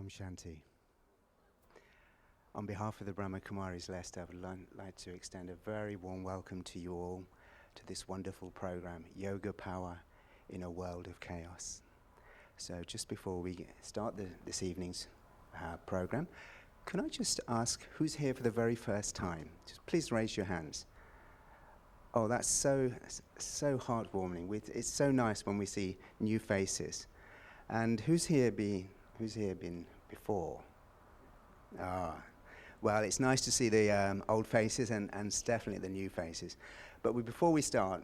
Om Shanti. On behalf of the Brahma Kumaris Leicester, I would like to extend a very warm welcome to you all to this wonderful program, Yoga Power in a World of Chaos. So just before we start this evening's program, can I just ask who's here for the very first time? Just please raise your hands. Oh, that's so heartwarming. It's so nice when we see new faces. And who's here been before? Well, it's nice to see the old faces and definitely the new faces. But before we start,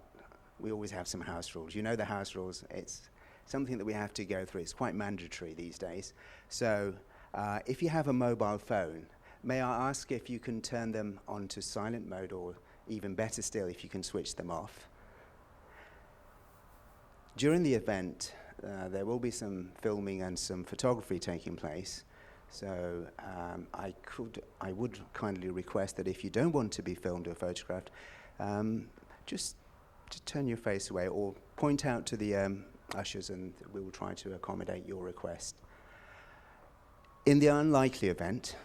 we always have some house rules. You know the house rules. It's something that we have to go through. It's quite mandatory these days. So if you have a mobile phone, may I ask if you can turn them onto silent mode, or even better still, if you can switch them off. During the event, there will be some filming and some photography taking place. So I would kindly request that if you don't want to be filmed or photographed, just turn your face away or point out to the ushers, and we will try to accommodate your request. In the unlikely event,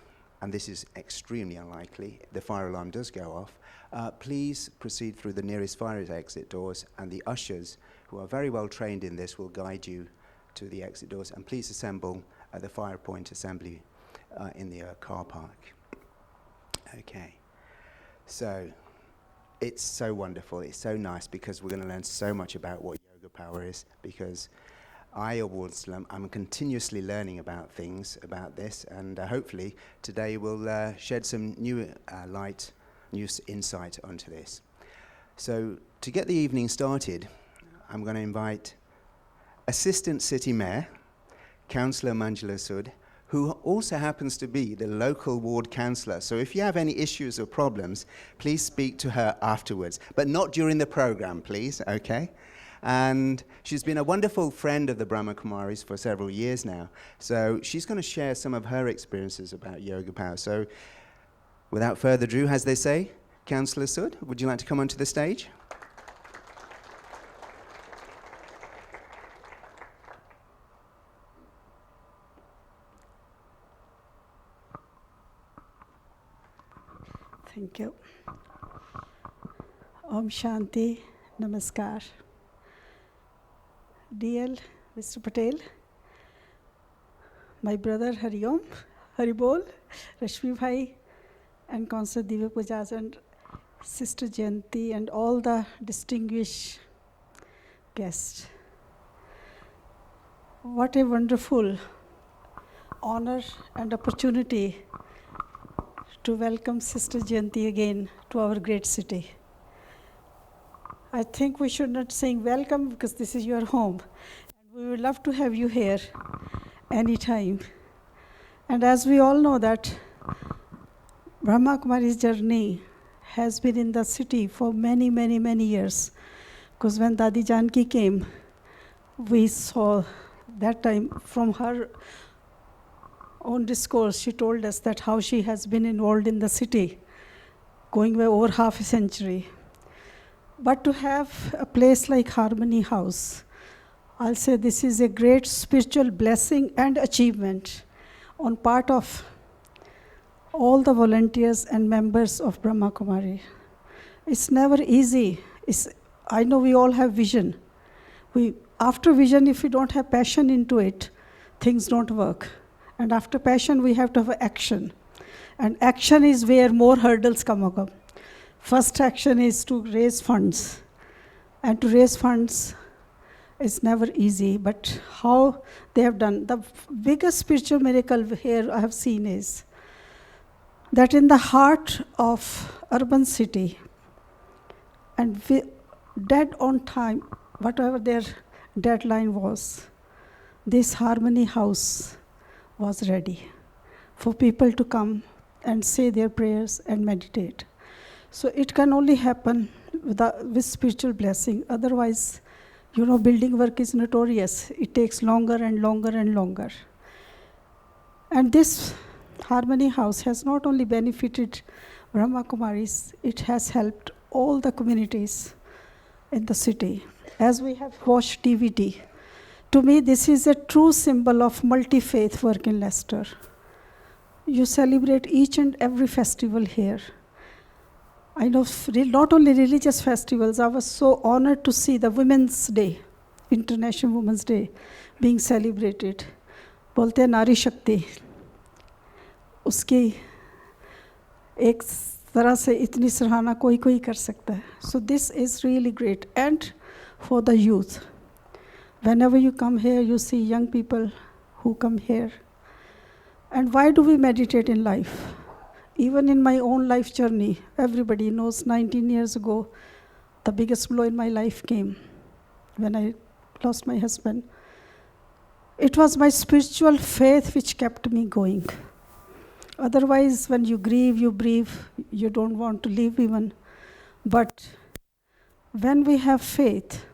and this is extremely unlikely, the fire alarm does go off, please proceed through the nearest fire exit doors, and the ushers, who are very well trained in this, will guide you to the exit doors, and please assemble at the fire point assembly in the car park. Okay, so it's so wonderful, it's so nice, because we're going to learn so much about what yoga power is, because I'm continuously learning about things about this, and hopefully today we'll shed some new light, new insight onto this. So to get the evening started, I'm going to invite Assistant City Mayor, Councillor Manjula Sood, who also happens to be the local ward councillor. So if you have any issues or problems, please speak to her afterwards, but not during the program, please, okay? And she's been a wonderful friend of the Brahma Kumaris for several years now. So she's going to share some of her experiences about yoga power. So without further ado, as they say, Councillor Sood, would you like to come onto the stage? Thank you. Om Shanti, Namaskar. DL, Mr. Patel, my brother Hariom, Haribol, Rashmi Bhai, and Councillor Divya Pujas, and Sister Jayanti, and all the distinguished guests. What a wonderful honor and opportunity to welcome Sister Jayanti again to our great city. I think we should not sing welcome, because this is your home. And we would love to have you here anytime. And as we all know that Brahma Kumari's journey has been in the city for many, many, many years. Because when Dadi Janki came, we saw that time from her own discourse, she told us that how she has been involved in the city, going by over half a century. But to have a place like Harmony House, I'll say this is a great spiritual blessing and achievement on part of all the volunteers and members of Brahma Kumari. It's never easy. I know we all have vision. After vision, if we don't have passion into it, things don't work. And after passion, we have to have action. And action is where more hurdles come up. First action is to raise funds. And to raise funds is never easy, but how they have done. The biggest spiritual miracle here I have seen is that in the heart of urban city, and dead on time, whatever their deadline was, this Harmony House was ready for people to come and say their prayers and meditate. So it can only happen with spiritual blessing. Otherwise, building work is notorious. It takes longer and longer and longer. And this Harmony House has not only benefited Brahma Kumaris, it has helped all the communities in the city. As we have watched DVD, To me, this is a true symbol of multi-faith work in Leicester. You celebrate each and every festival here. I know not only religious festivals, I was so honored to see the Women's Day, International Women's Day, being celebrated. बोलते हैं नारी शक्ति, उसकी एक तरह से इतनी सराहना कोई कोई कर सकता है. So this is really great. And for the youth, whenever you come here, you see young people who come here. And why do we meditate in life? Even in my own life journey, everybody knows 19 years ago, the biggest blow in my life came when I lost my husband. It was my spiritual faith which kept me going. Otherwise, when you grieve, you don't want to live even. But when we have faith,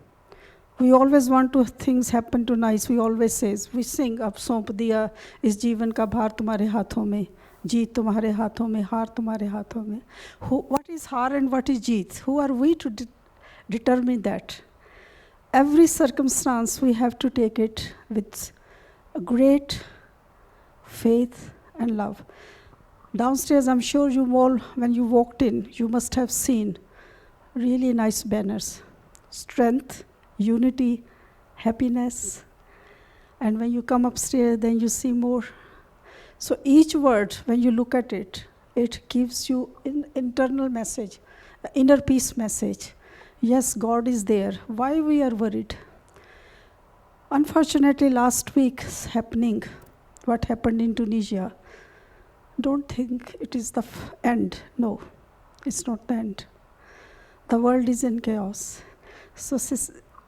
we always want to things happen to nice. We always say, we sing, अब सौंप दिया इस जीवन का भार तुम्हारे हाथों में, जीत तुम्हारे हाथों में, हार तुम्हारे हाथों में. What is har and what is jeet? Who are we to determine that? Every circumstance we have to take it with a great faith and love. Downstairs, I'm sure you all, when you walked in, you must have seen really nice banners. Strength, unity, happiness. And when you come upstairs, then you see more. So each word, when you look at it, it gives you an internal message, an inner peace message. Yes, God is there. Why we are worried? Unfortunately, last week's happening, what happened in Tunisia, don't think it is the end. No, it's not the end. The world is in chaos. So,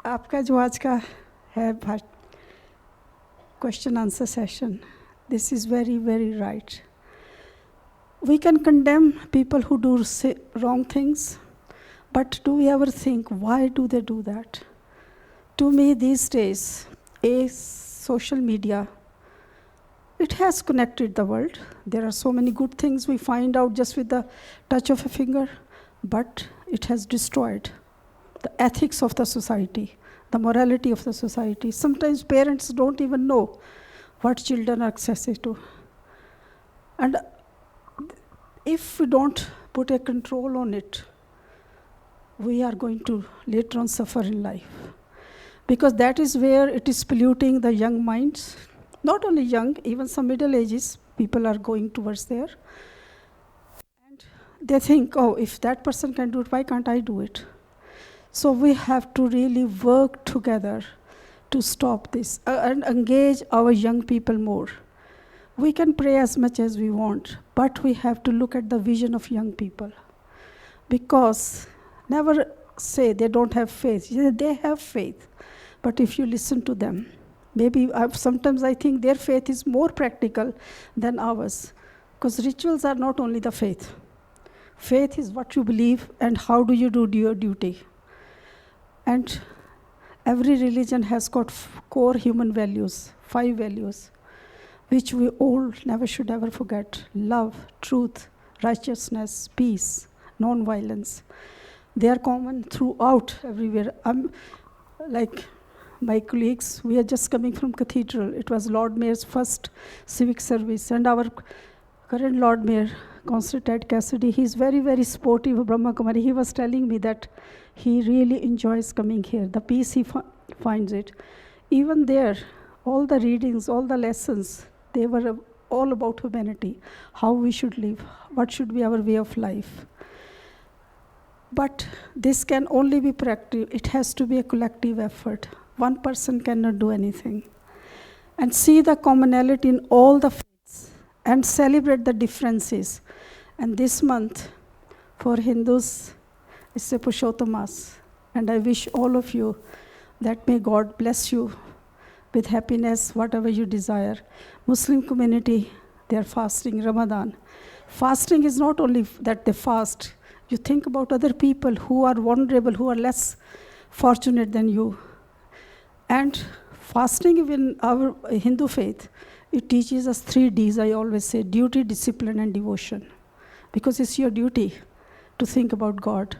आपका जो आज का है question answer session, this is very, very right. We can condemn people who do wrong things, but do we ever think, why do they do that? To me, these days, social media, it has connected the world. There are so many good things we find out just with the touch of a finger, but it has destroyed the ethics of the society, the morality of the society. Sometimes parents don't even know what children are accessible to. And if we don't put a control on it, we are going to later on suffer in life. Because that is where it is polluting the young minds. Not only young, even some middle ages, people are going towards there. And they think, oh, if that person can do it, why can't I do it? So we have to really work together to stop this and engage our young people more. We can pray as much as we want, but we have to look at the vision of young people. Because never say they don't have faith. They have faith. But if you listen to them, maybe sometimes I think their faith is more practical than ours. Because rituals are not only the faith. Faith is what you believe and how do you do your duty. And every religion has got core human values, 5 values, which we all never should ever forget. Love, truth, righteousness, peace, non-violence. They are common throughout everywhere. Like my colleagues, we are just coming from Cathedral. It was Lord Mayor's first civic service. And our current Lord Mayor, Councillor Ted Cassidy, he's very, very supportive of Brahma Kumari. He was telling me that he really enjoys coming here, the peace he finds it. Even there, all the readings, all the lessons, they were all about humanity, how we should live, what should be our way of life. But this can only be practical. It has to be a collective effort. One person cannot do anything. And see the commonality in all the faiths and celebrate the differences. And this month, for Hindus, it's a Purushottam Mass. And I wish all of you that may God bless you with happiness, whatever you desire. Muslim community, they are fasting Ramadan. Fasting is not only that they fast. You think about other people who are vulnerable, who are less fortunate than you. And fasting in our Hindu faith, it teaches us 3 Ds, I always say, duty, discipline, and devotion. Because it's your duty to think about God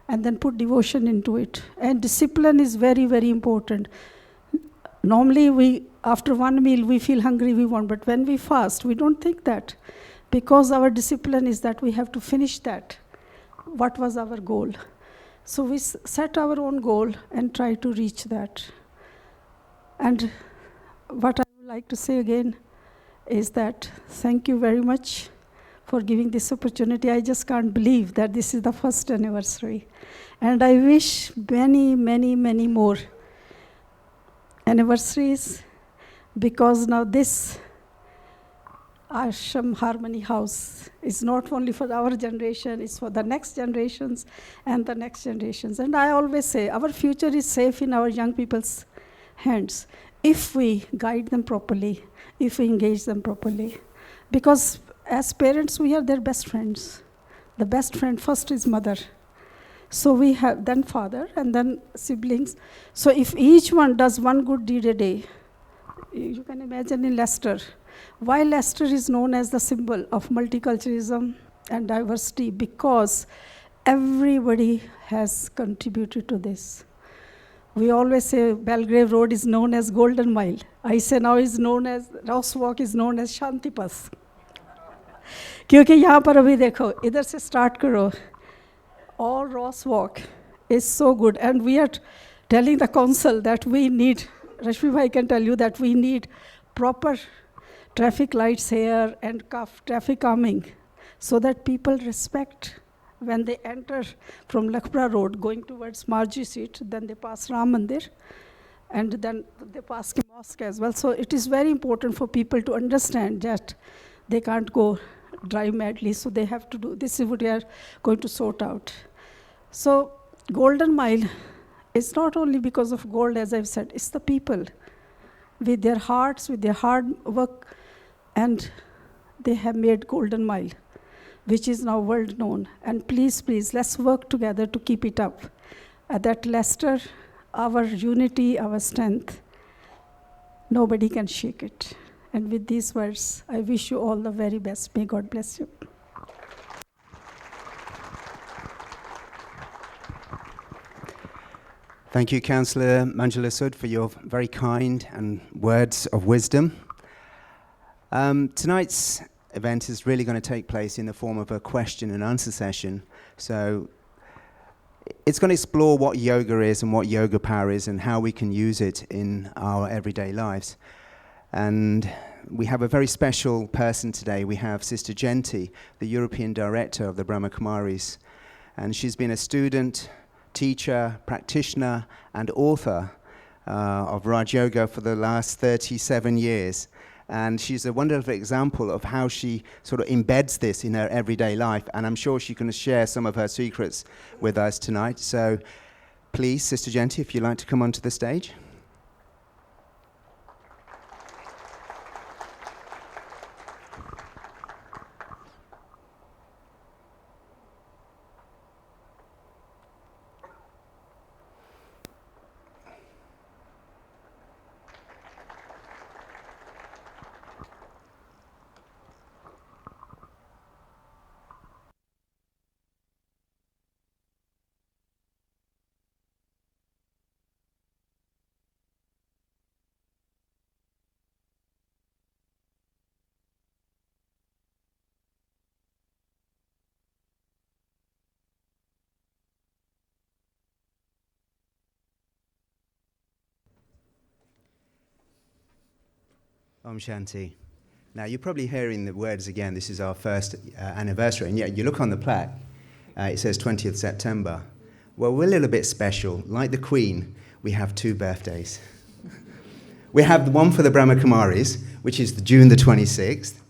and then put devotion into it. And discipline is very, very important. Normally, after one meal, we feel hungry, we want, but when we fast, we don't think that. Because our discipline is that we have to finish that. What was our goal? So we set our own goal and try to reach that. And what I would like to say again is that thank you very much for giving this opportunity. I just can't believe that this is the first anniversary. And I wish many, many, many more anniversaries, because now this Ashram Harmony House is not only for our generation, it's for the next generations and the next generations. And I always say our future is safe in our young people's hands if we guide them properly, if we engage them properly. Because as parents, we are their best friends. The best friend first is mother. So we have then father and then siblings. So if each one does one good deed a day, you can imagine in Leicester, why Leicester is known as the symbol of multiculturalism and diversity, because everybody has contributed to this. We always say Belgrave Road is known as Golden Mile. I say now is known as, Ross Walk is known as Shanti Path. क्योंकि यहाँ पर अभी देखो, इधर से start करो. All Ross Walk is so good, and we are telling the council that we need, Rashmi Bhai can tell you that we need proper traffic lights here and traffic calming, so that people respect when they enter from Lakhpura Road going towards Marji Street, then they pass Ram Mandir, and then they pass the mosque as well. So it is very important for people to understand that they can't go drive madly, so they have to do, this is what we are going to sort out. So Golden Mile is not only because of gold, as I've said, it's the people with their hearts, with their hard work, and they have made Golden Mile, which is now world known. And please, please, let's work together to keep it up. At that Leicester, our unity, our strength, nobody can shake it. And with these words, I wish you all the very best. May God bless you. Thank you, Councillor Manjula Sud, for your very kind and words of wisdom. Tonight's event is really going to take place in the form of a question and answer session. So it's going to explore what yoga is and what yoga power is and how we can use it in our everyday lives. And we have a very special person today. We have Sister Jenti, the European Director of the Brahma Kumaris. And she's been a student, teacher, practitioner, and author of Raj Yoga for the last 37 years. And she's a wonderful example of how she sort of embeds this in her everyday life. And I'm sure she's going to share some of her secrets with us tonight. So please, Sister Jenti, if you'd like to come onto the stage. Om Shanti. Now, you're probably hearing the words again. This is our first anniversary, and yet you look on the plaque, it says 20th September. Well, we're a little bit special. Like the Queen, we have two birthdays. We have the one for the Brahma Kumaris, which is June the 26th,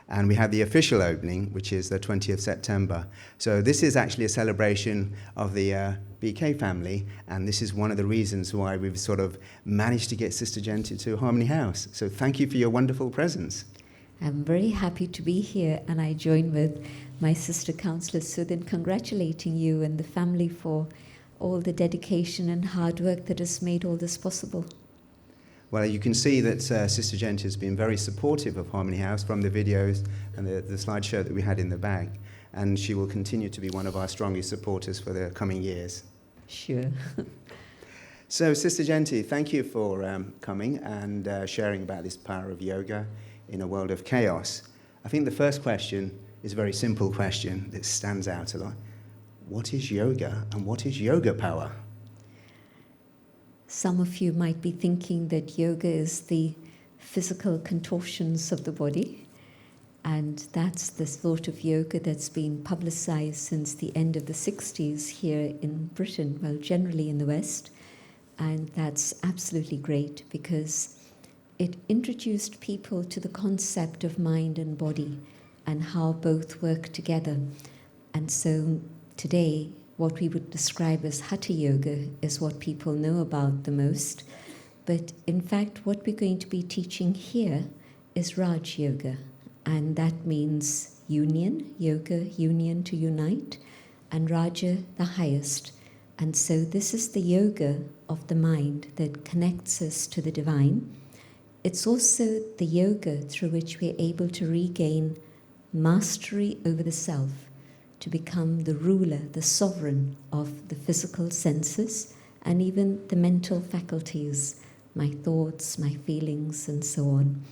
and we have the official opening, which is the 20th September. So this is actually a celebration of the BK family, and this is one of the reasons why we've sort of managed to get Sister Jenti to Harmony House. So thank you for your wonderful presence. I'm very happy to be here, and I join with my sister Councillor Sud in congratulating you and the family for all the dedication and hard work that has made all this possible. Well, you can see that Sister Jenti has been very supportive of Harmony House from the videos and the slideshow that we had in the back, and she will continue to be one of our strongest supporters for the coming years. Sure. So, Sister Jenti, thank you for coming and sharing about this power of yoga in a world of chaos. I think the first question is a very simple question that stands out a lot. What is yoga and what is yoga power? Some of you might be thinking that yoga is the physical contortions of the body, and that's the sort of yoga that's been publicized since the end of the 60s here in Britain, well, generally in the West. And that's absolutely great because it introduced people to the concept of mind and body and how both work together. And so today, what we would describe as Hatha Yoga is what people know about the most. But in fact, what we're going to be teaching here is Raj Yoga. And that means union, yoga, union to unite, and Raja, the highest. And so this is the yoga of the mind that connects us to the divine. It's also the yoga through which we're able to regain mastery over the self, to become the ruler, the sovereign of the physical senses and even the mental faculties, my thoughts, my feelings, and so on.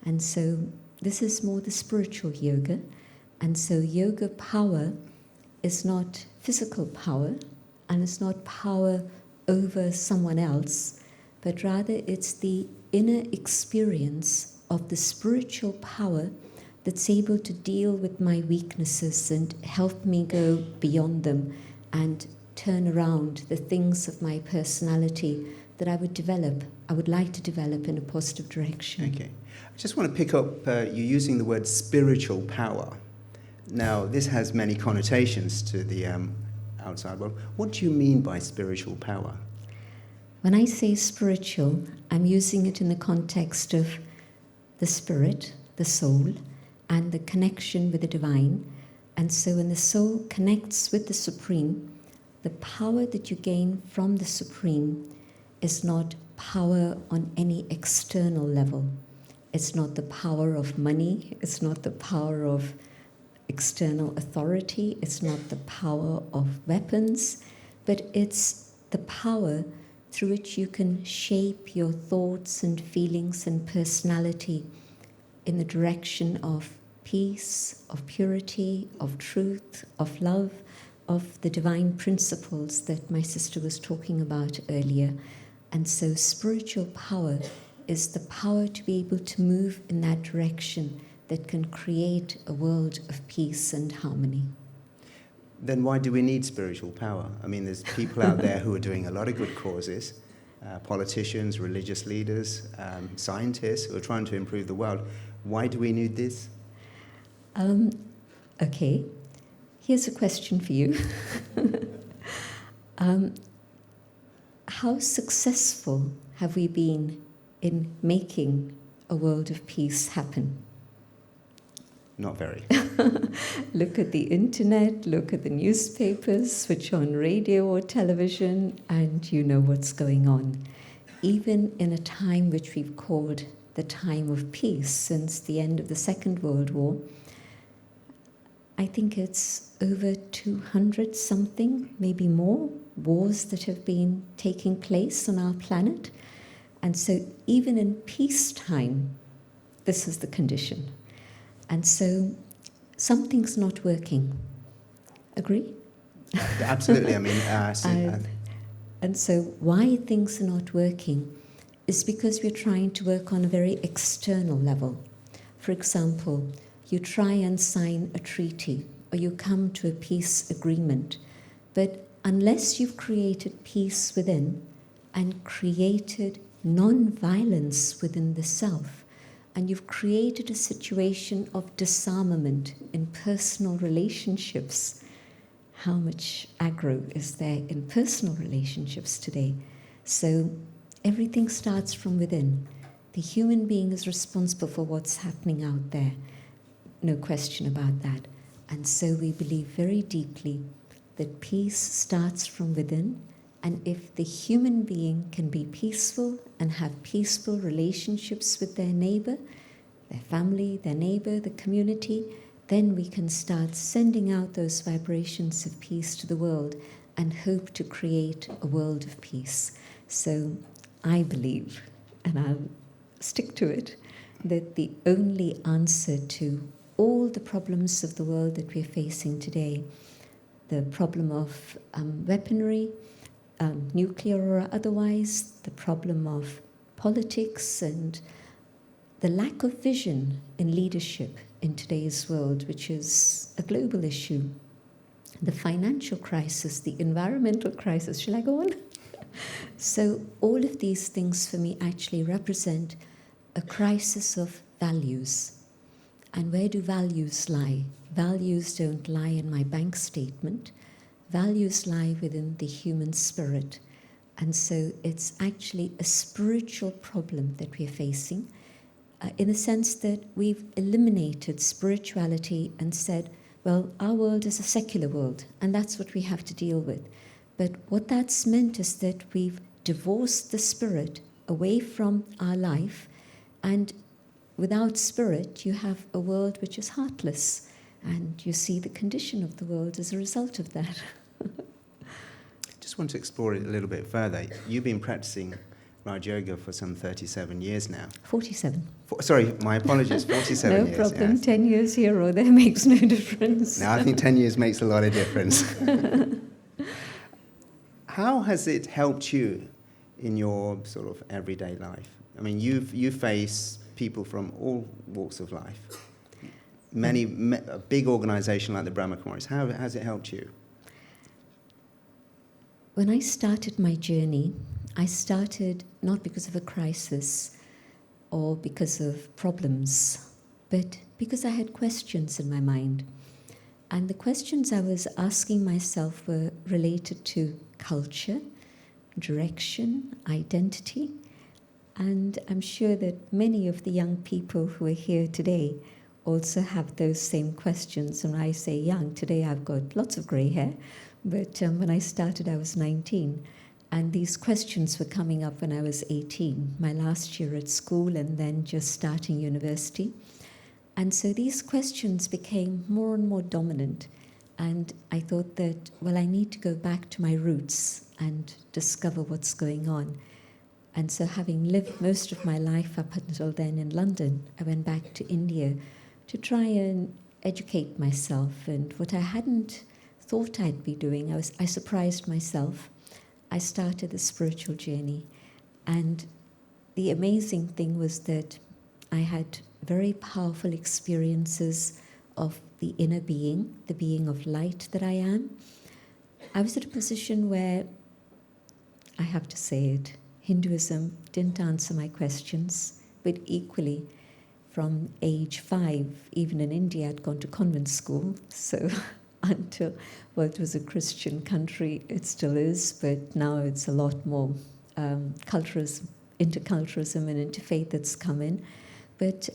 And so this is more the spiritual yoga. And so yoga power is not physical power, and it's not power over someone else, but rather it's the inner experience of the spiritual power that's able to deal with my weaknesses and help me go beyond them and turn around the things of my personality that I would like to develop in a positive direction. Okay. I just want to pick up you using the word spiritual power. Now, this has many connotations to the outside world. What do you mean by spiritual power? When I say spiritual, I'm using it in the context of the spirit, the soul, and the connection with the divine. And so when the soul connects with the Supreme, the power that you gain from the Supreme is not power on any external level. It's not the power of money. It's not the power of external authority. It's not the power of weapons, but it's the power through which you can shape your thoughts and feelings and personality in the direction of peace, of purity, of truth, of love, of the divine principles that my sister was talking about earlier. And so spiritual power is the power to be able to move in that direction that can create a world of peace and harmony. Then why do we need spiritual power? I mean, there's people out there who are doing a lot of good causes, politicians, religious leaders, scientists who are trying to improve the world. Why do we need this? Okay, here's a question for you. How successful have we been in making a world of peace happen? Not very. Look at the internet, look at the newspapers, switch on radio or television, and you know what's going on. Even in a time which we've called the time of peace since the end of the Second World War, I think it's over 200 something, maybe more, wars that have been taking place on our planet. And so even in peacetime, this is the condition. And so something's not working. Agree? Absolutely. I mean, and so why things are not working is because we're trying to work on a very external level. For example, you try and sign a treaty or you come to a peace agreement, but unless you've created peace within and created non-violence within the self, and you've created a situation of disarmament in personal relationships. How much aggro is there in personal relationships today? So everything starts from within. The human being is responsible for what's happening out there. No question about that. And so we believe very deeply that peace starts from within. And if the human being can be peaceful and have peaceful relationships with their neighbor, their family, their neighbor, the community, then we can start sending out those vibrations of peace to the world and hope to create a world of peace. So I believe, and I'll stick to it, that the only answer to all the problems of the world that we're facing today, the problem of weaponry, nuclear or otherwise, the problem of politics, and the lack of vision in leadership in today's world, which is a global issue, the financial crisis, the environmental crisis. Shall I go on? So all of these things for me actually represent a crisis of values. And where do values lie? Values don't lie in my bank statement. Values lie within the human spirit. And so it's actually a spiritual problem that we're facing, in the sense that we've eliminated spirituality and said, well, our world is a secular world, and that's what we have to deal with. But what that's meant is that we've divorced the spirit away from our life, and without spirit, you have a world which is heartless, and you see the condition of the world as a result of that. Just want to explore it a little bit further. You've been practicing Raj Yoga for some 37 years now. 47. Sorry, my apologies, 47 no years. No problem, yes. 10 years here or there makes no difference. No, I think 10 years makes a lot of difference. How has it helped you in your sort of everyday life? I mean, you face people from all walks of life. A big organisation like the Brahma Kumaris. How has it helped you? When I started my journey, I started not because of a crisis or because of problems, but because I had questions in my mind. And the questions I was asking myself were related to culture, direction, identity. And I'm sure that many of the young people who are here today also have those same questions. And when I say young, today I've got lots of grey hair, but when I started I was 19. And these questions were coming up when I was 18, my last year at school and then just starting university. And so these questions became more and more dominant. And I thought that, well, I need to go back to my roots and discover what's going on. And so having lived most of my life up until then in London, I went back to India to try and educate myself. And what I hadn't thought I'd be doing, I surprised myself. I started the spiritual journey. And the amazing thing was that I had very powerful experiences of the inner being, the being of light that I am. I was at a position where, I have to say it, Hinduism didn't answer my questions, but equally, from age 5, even in India, I'd gone to convent school, so until, well, it was a Christian country, it still is, but now it's a lot more interculturalism and interfaith that's come in. But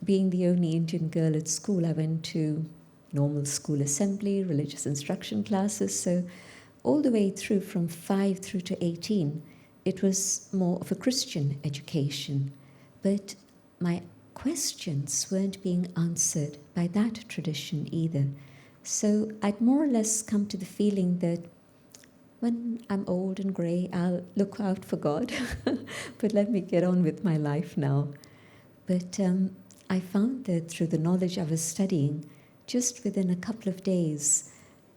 being the only Indian girl at school, I went to normal school assembly, religious instruction classes, so all the way through from 5 through to 18, it was more of a Christian education. But my questions weren't being answered by that tradition either. So I'd more or less come to the feeling that when I'm old and grey, I'll look out for God, but let me get on with my life now. But I found that through the knowledge I was studying, just within a couple of days,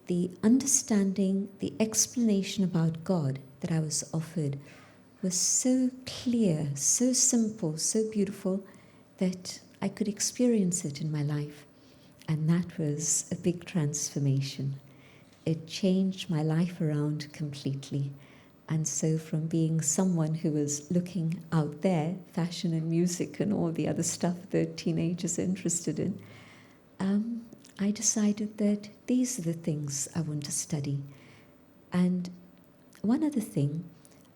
the understanding, the explanation about God that I was offered was so clear, so simple, so beautiful, that I could experience it in my life. And that was a big transformation. It changed my life around completely. And so from being someone who was looking out there, fashion and music and all the other stuff that teenagers are interested in, I decided that these are the things I want to study. And one other thing,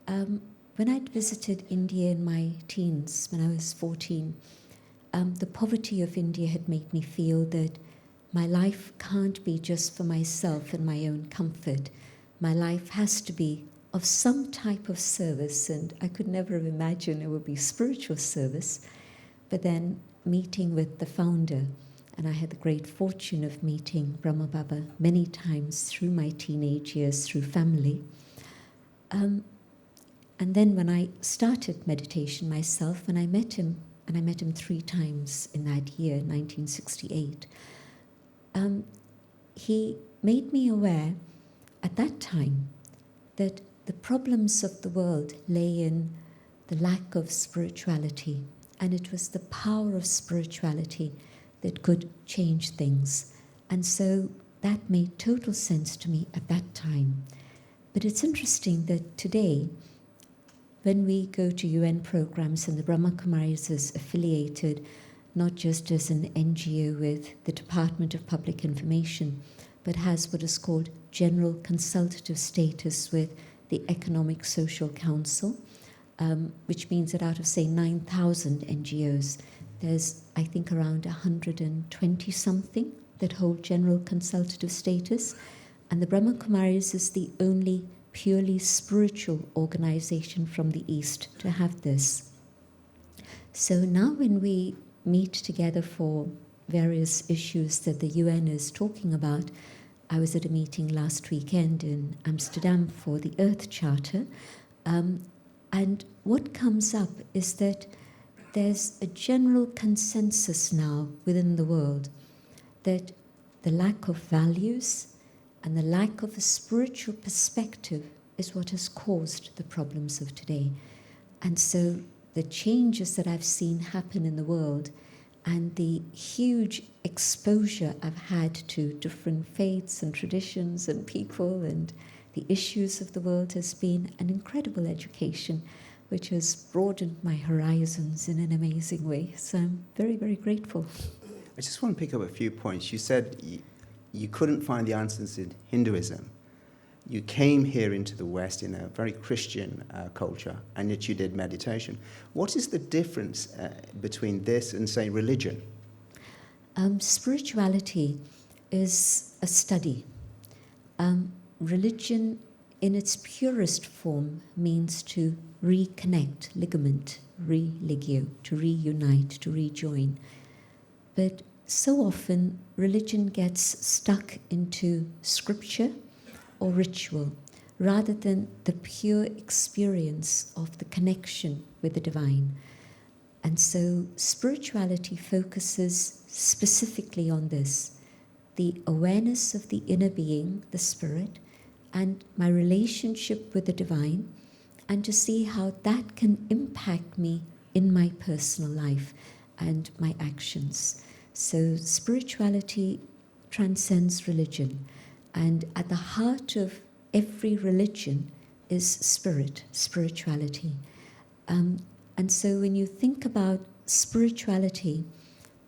when I'd visited India in my teens, when I was 14, the poverty of India had made me feel that my life can't be just for myself and my own comfort. My life has to be of some type of service, and I could never have imagined it would be spiritual service. But then meeting with the founder, and I had the great fortune of meeting Brahma Baba many times through my teenage years, through family. And And then when I started meditation myself, and I met him 3 times in that year, 1968, he made me aware at that time that the problems of the world lay in the lack of spirituality, and it was the power of spirituality that could change things. And so that made total sense to me at that time. But it's interesting that today, when we go to UN programs, and the Brahma Kumaris is affiliated not just as an NGO with the Department of Public Information, but has what is called general consultative status with the Economic Social Council, which means that out of, say, 9,000 NGOs, there's, I think, around 120-something that hold general consultative status. And the Brahma Kumaris is the only purely spiritual organization from the East to have this. So now when we meet together for various issues that the UN is talking about, I was at a meeting last weekend in Amsterdam for the Earth Charter, and what comes up is that there's a general consensus now within the world that the lack of values and the lack of a spiritual perspective is what has caused the problems of today. And so the changes that I've seen happen in the world and the huge exposure I've had to different faiths and traditions and people and the issues of the world has been an incredible education, which has broadened my horizons in an amazing way. So I'm very, very grateful. I just want to pick up a few points. You said you couldn't find the answers in Hinduism. You came here into the West in a very Christian culture, and yet you did meditation. What is the difference between this and, say, religion? Spirituality is a study. Religion, in its purest form, means to reconnect, ligament, religio, to reunite, to rejoin. But so often, religion gets stuck into scripture or ritual, rather than the pure experience of the connection with the divine. And so spirituality focuses specifically on this, the awareness of the inner being, the spirit, and my relationship with the divine, and to see how that can impact me in my personal life and my actions. So spirituality transcends religion, and at the heart of every religion is spirituality. And so when you think about spirituality,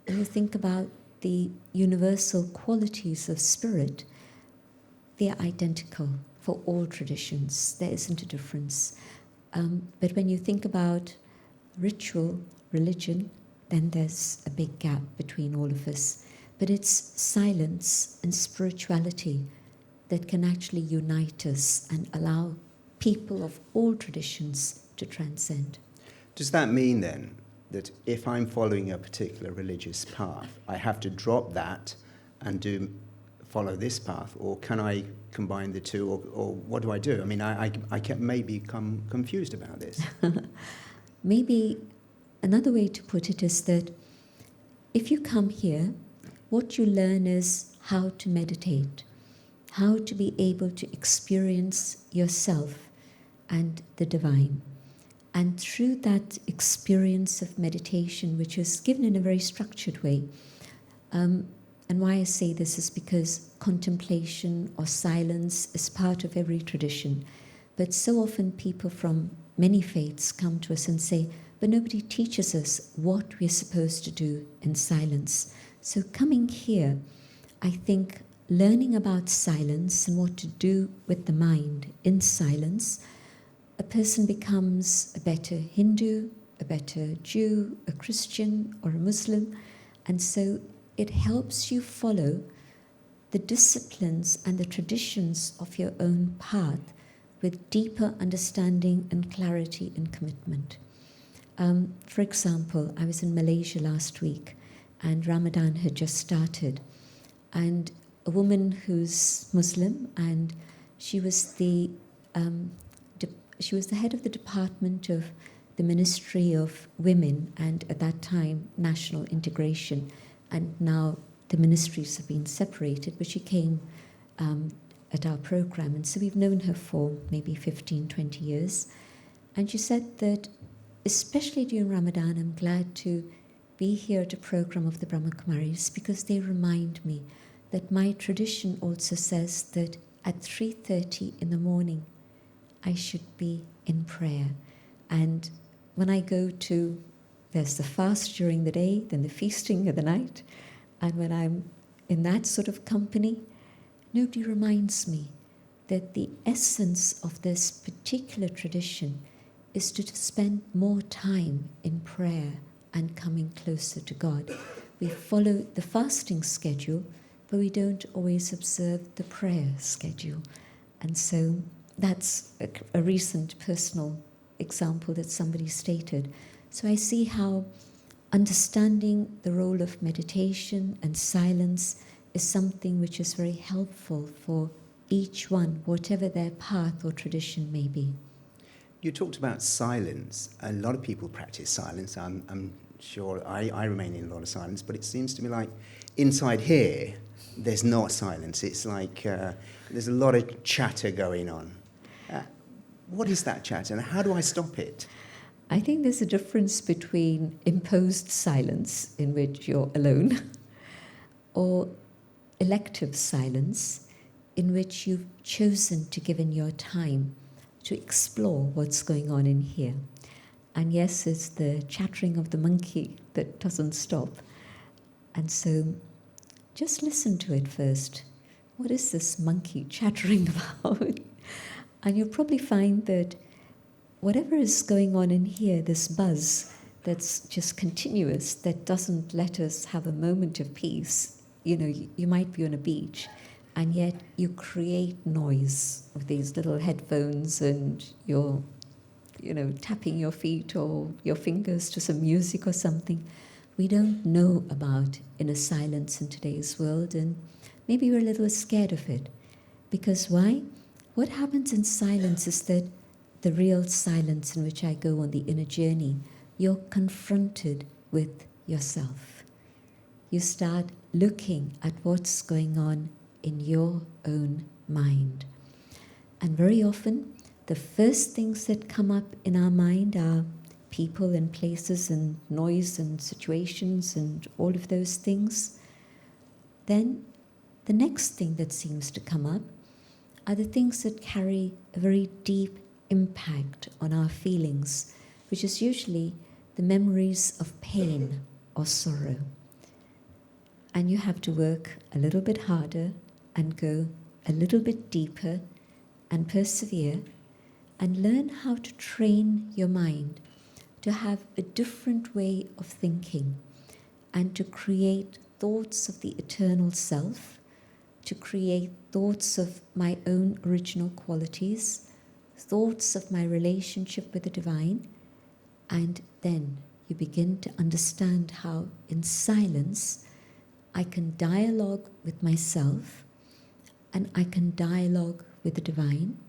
when you think about the universal qualities of spirit, they are identical for all traditions. There isn't a difference. But when you think about ritual, religion, then there's a big gap between all of us. But it's silence and spirituality that can actually unite us and allow people of all traditions to transcend. Does that mean then that if I'm following a particular religious path, I have to drop that and follow this path, or can I combine the two, or what do I do? I mean, I can maybe become confused about this. Maybe another way to put it is that if you come here, what you learn is how to meditate, how to be able to experience yourself and the divine. And through that experience of meditation, which is given in a very structured way, and why I say this is because contemplation or silence is part of every tradition. But so often people from many faiths come to us and say, but nobody teaches us what we're supposed to do in silence. So coming here, I think learning about silence and what to do with the mind in silence, a person becomes a better Hindu, a better Jew, a Christian, or a Muslim. And so it helps you follow the disciplines and the traditions of your own path with deeper understanding and clarity and commitment. For example, I was in Malaysia last week, and Ramadan had just started. And a woman who's Muslim, and she was the she was the head of the department of the Ministry of Women and at that time National Integration, and now the ministries have been separated, but she came at our program, and so we've known her for maybe 15, 20 years. And she said that especially during Ramadan, I'm glad to be here at a program of the Brahma Kumaris because they remind me that my tradition also says that at 3:30 in the morning I should be in prayer. And when I go to, there's the fast during the day, then the feasting at the night, and when I'm in that sort of company, nobody reminds me that the essence of this particular tradition is to spend more time in prayer and coming closer to God. We follow the fasting schedule, but we don't always observe the prayer schedule. And so that's a recent personal example that somebody stated. So I see how understanding the role of meditation and silence is something which is very helpful for each one, whatever their path or tradition may be. You talked about silence. A lot of people practice silence. I'm sure I remain in a lot of silence, but it seems to me like inside here, there's not silence. It's like there's a lot of chatter going on. What is that chatter and how do I stop it? I think there's a difference between imposed silence, in which you're alone, or elective silence, in which you've chosen to give in your time to explore what's going on in here. And yes, it's the chattering of the monkey that doesn't stop. And so just listen to it first. What is this monkey chattering about? And you'll probably find that whatever is going on in here, this buzz that's just continuous, that doesn't let us have a moment of peace. You know, you might be on a beach, and yet you create noise with these little headphones and you're, tapping your feet or your fingers to some music or something we don't know about in a silence in today's world, and maybe we're a little scared of it. Because why? What happens in silence is that the real silence in which I go on the inner journey, you're confronted with yourself. You start looking at what's going on in your own mind. And very often, the first things that come up in our mind are people and places and noise and situations and all of those things. Then the next thing that seems to come up are the things that carry a very deep impact on our feelings, which is usually the memories of pain or sorrow. And you have to work a little bit harder and go a little bit deeper and persevere and learn how to train your mind to have a different way of thinking and to create thoughts of the eternal self, to create thoughts of my own original qualities, thoughts of my relationship with the divine, and then you begin to understand how in silence I can dialogue with myself and I can dialogue with the divine,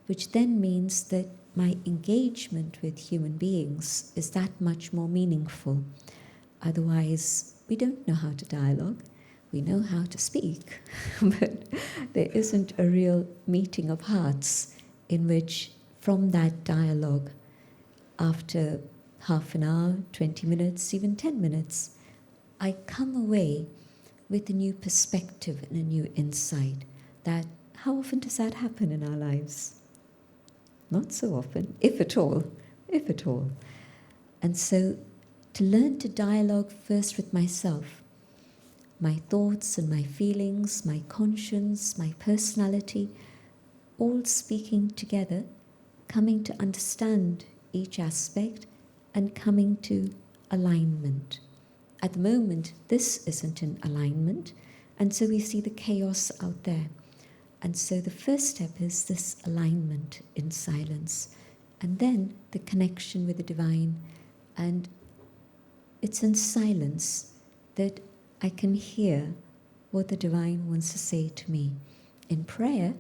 which then means that my engagement with human beings is that much more meaningful. Otherwise, we don't know how to dialogue. We know how to speak, but there isn't a real meeting of hearts in which, from that dialogue, after half an hour, 20 minutes, even 10 minutes, I come away with a new perspective and a new insight. That, how often does that happen in our lives? Not so often, if at all, if at all. And so, to learn to dialogue first with myself, my thoughts and my feelings, my conscience, my personality, all speaking together, coming to understand each aspect and coming to alignment. At the moment, this isn't in alignment, and so we see the chaos out there. And so the first step is this alignment in silence, and then the connection with the divine. And it's in silence that I can hear what the divine wants to say to me. In prayer,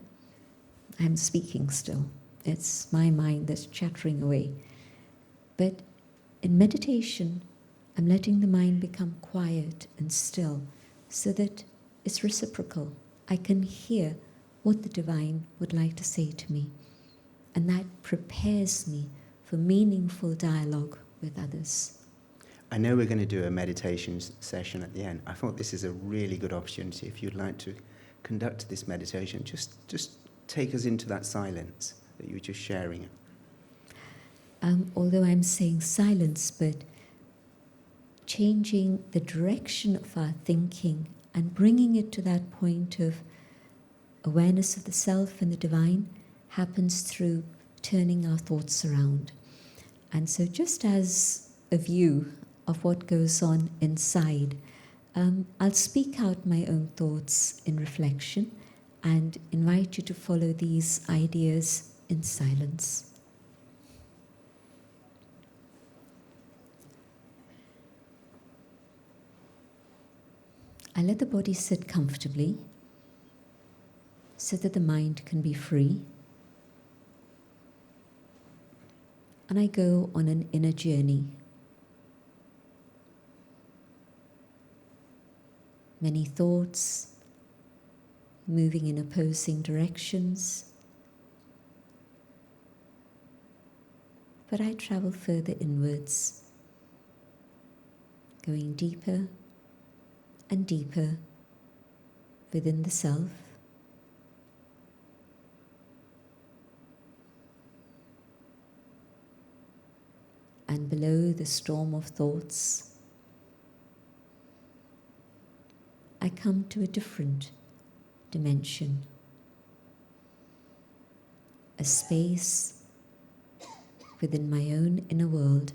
I'm speaking still. It's my mind that's chattering away. But in meditation, I'm letting the mind become quiet and still so that it's reciprocal. I can hear what the divine would like to say to me. And that prepares me for meaningful dialogue with others. I know we're going to do a meditation session at the end. I thought this is a really good opportunity. If you'd like to conduct this meditation, just take us into that silence that you were just sharing. Although I'm saying silence, but changing the direction of our thinking and bringing it to that point of awareness of the self and the divine happens through turning our thoughts around. And so just as a view of what goes on inside, I'll speak out my own thoughts in reflection and invite you to follow these ideas in silence. I let the body sit comfortably so that the mind can be free. And I go on an inner journey. Many thoughts moving in opposing directions. But I travel further inwards, going deeper and deeper within the self. And below the storm of thoughts, I come to a different dimension, a space within my own inner world,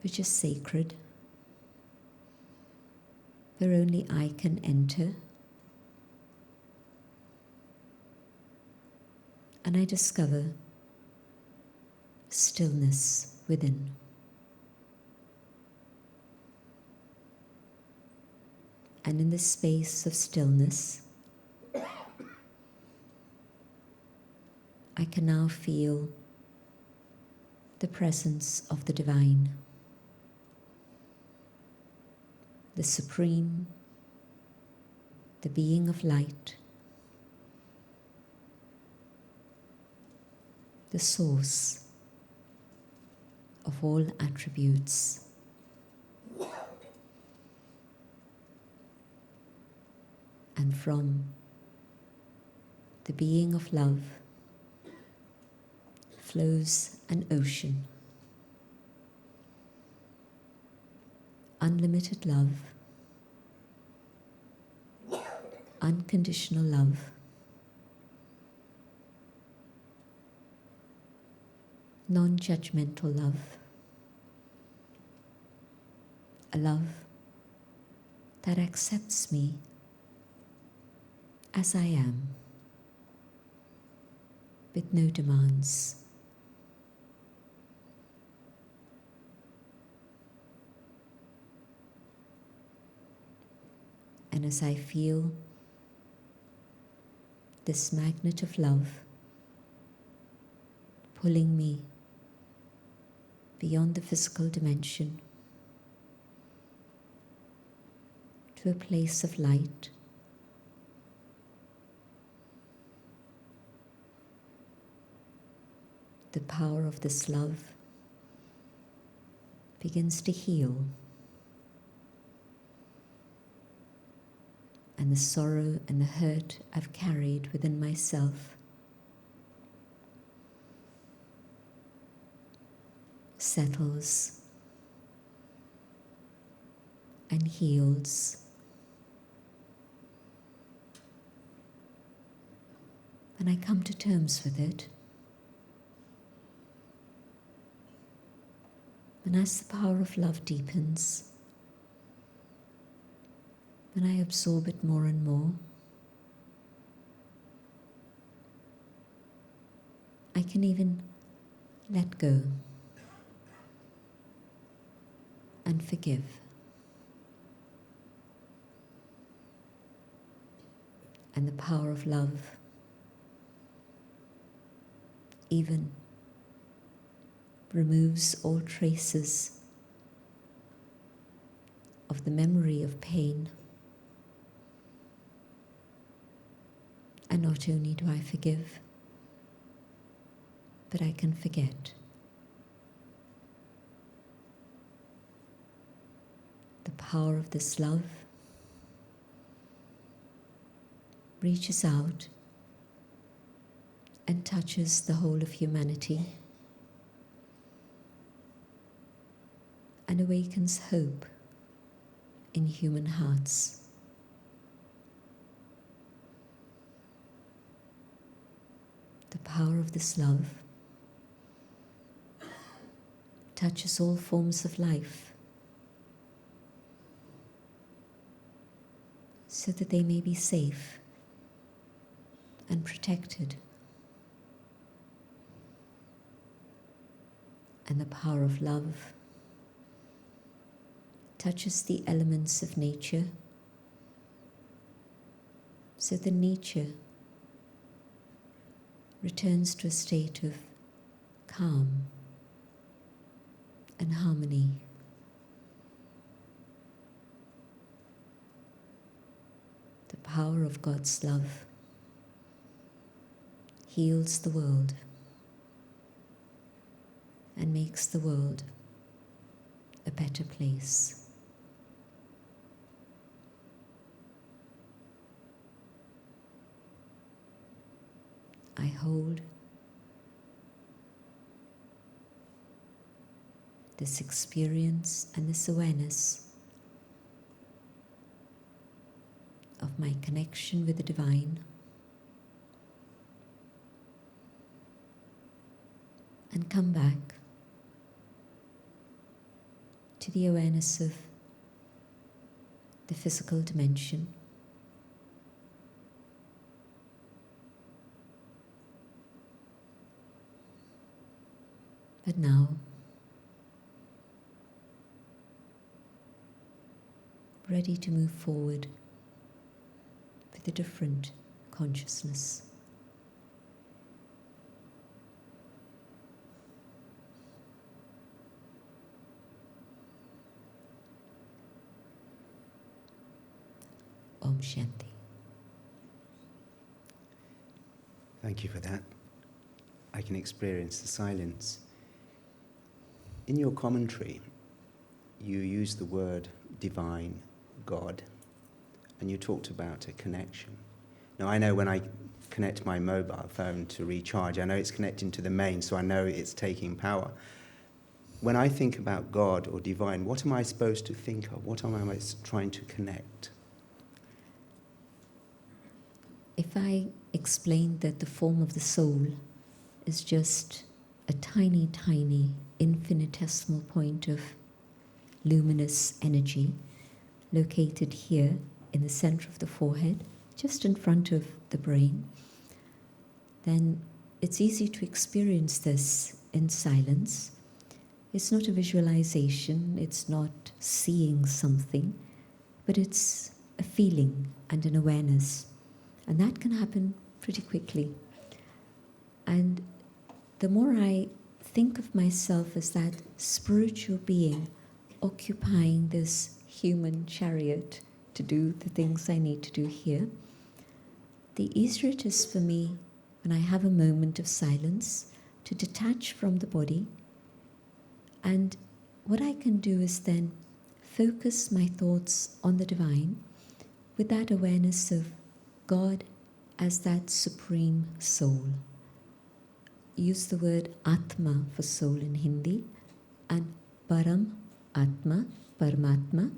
which is sacred, where only I can enter. And I discover stillness within. And in this space of stillness, I can now feel the presence of the divine, the supreme, the being of light, the source of all attributes. And from the being of love flows an ocean, unlimited love, unconditional love, non-judgmental love, a love that accepts me as I am, with no demands. And as I feel this magnet of love pulling me beyond the physical dimension to a place of light, the power of this love begins to heal, and the sorrow and the hurt I've carried within myself settles and heals. And I come to terms with it. And as the power of love deepens, and I absorb it more and more, I can even let go and forgive. And the power of love even removes all traces of the memory of pain. And not only do I forgive, but I can forget. The power of this love reaches out and touches the whole of humanity and awakens hope in human hearts. The power of this love touches all forms of life so that they may be safe and protected. And the power of love touches the elements of nature so that nature returns to a state of calm and harmony. The power of God's love heals the world and makes the world a better place. I hold this experience and this awareness of my connection with the divine, and come back to the awareness of the physical dimension. But now, ready to move forward with a different consciousness. Om Shanti. Thank you for that. I can experience the silence. In your commentary, you used the word divine, God, and you talked about a connection. Now, I know when I connect my mobile phone to recharge, I know it's connecting to the main, so I know it's taking power. When I think about God or divine, what am I supposed to think of? What am I trying to connect? If I explained that the form of the soul is just a tiny, tiny, infinitesimal point of luminous energy located here in the center of the forehead, just in front of the brain, then it's easy to experience this in silence. It's not a visualization, it's not seeing something, but it's a feeling and an awareness. And that can happen pretty quickly. And the more I think of myself as that spiritual being occupying this human chariot to do the things I need to do here, the easier it is for me when I have a moment of silence to detach from the body. And what I can do is then focus my thoughts on the divine with that awareness of God as that supreme soul. Use the word Atma for soul in Hindi, and Param Atma, Paramatma,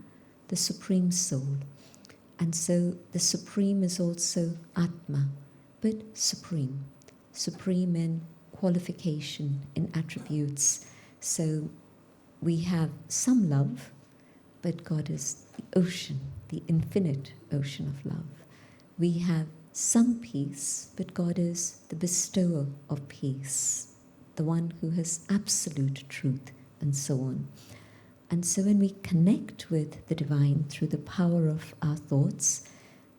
the supreme soul. And so the supreme is also Atma, but supreme. Supreme in qualification, in attributes. So we have some love, but God is the ocean, the infinite ocean of love. We have some peace, but God is the bestower of peace, the one who has absolute truth, and so on. And so when we connect with the divine through the power of our thoughts,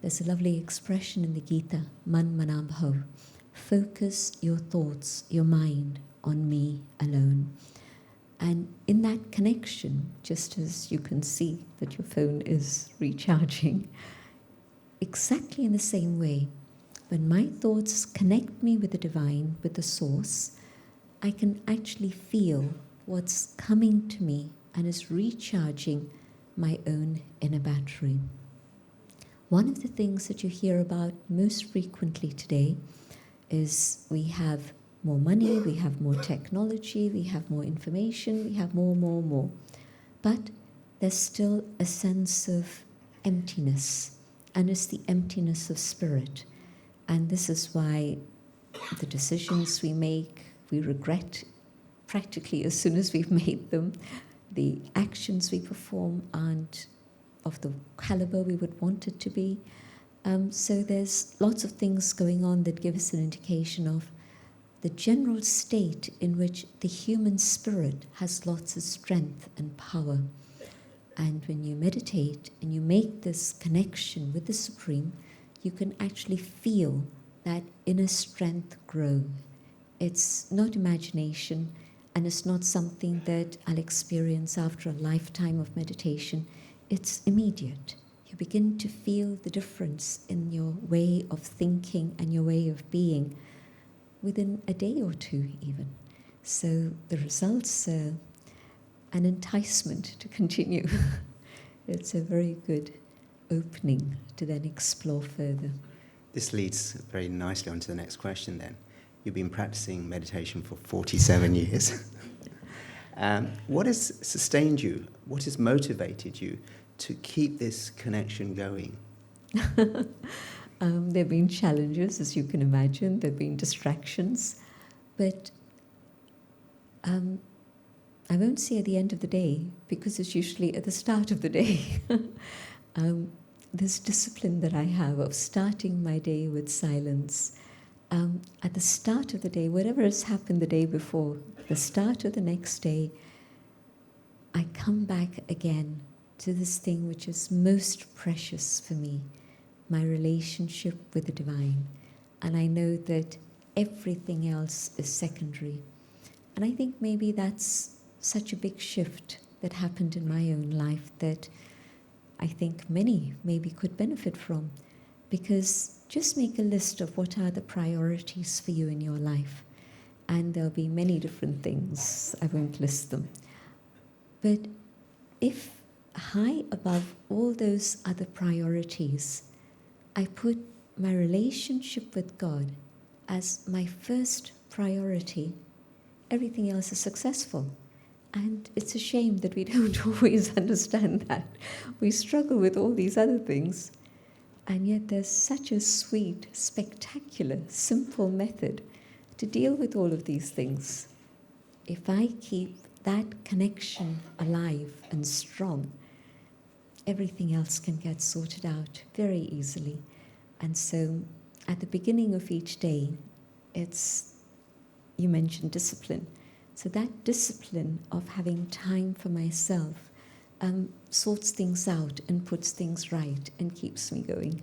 there's a lovely expression in the Gita, Man Manam Bhav, focus your thoughts, your mind on me alone. And in that connection, just as you can see that your phone is recharging, exactly in the same way, when my thoughts connect me with the divine, with the source, I can actually feel what's coming to me and is recharging my own inner battery. One of the things that you hear about most frequently today is we have more money, we have more technology, we have more information, we have more. But there's still a sense of emptiness, and it's the emptiness of spirit. And this is why the decisions we make, we regret practically as soon as we've made them. The actions we perform aren't of the caliber we would want it to be. So there's lots of things going on that give us an indication of the general state in which the human spirit has lots of strength and power. And when you meditate and you make this connection with the Supreme, you can actually feel that inner strength grow. It's not imagination, and it's not something that I'll experience after a lifetime of meditation. It's immediate. You begin to feel the difference in your way of thinking and your way of being within a day or two even. So the results are an enticement to continue. It's a very good opening to then explore further. This leads very nicely on to the next question then. You've been practicing meditation for 47 years. What has sustained you? What has motivated you to keep this connection going? There have been challenges, as you can imagine. There have been distractions. But I won't say at the end of the day, because it's usually at the start of the day. This discipline that I have of starting my day with silence. At the start of the day, whatever has happened the day before, the start of the next day, I come back again to this thing which is most precious for me, my relationship with the divine. And I know that everything else is secondary. And I think maybe that's such a big shift that happened in my own life that I think many maybe could benefit from. Because just make a list of what are the priorities for you in your life. And there'll be many different things. I won't list them. But if high above all those other priorities, I put my relationship with God as my first priority, everything else is successful. And it's a shame that we don't always understand that. We struggle with all these other things. And yet there's such a sweet, spectacular, simple method to deal with all of these things. If I keep that connection alive and strong, everything else can get sorted out very easily. And so at the beginning of each day, you mentioned discipline. So that discipline of having time for myself sorts things out and puts things right and keeps me going.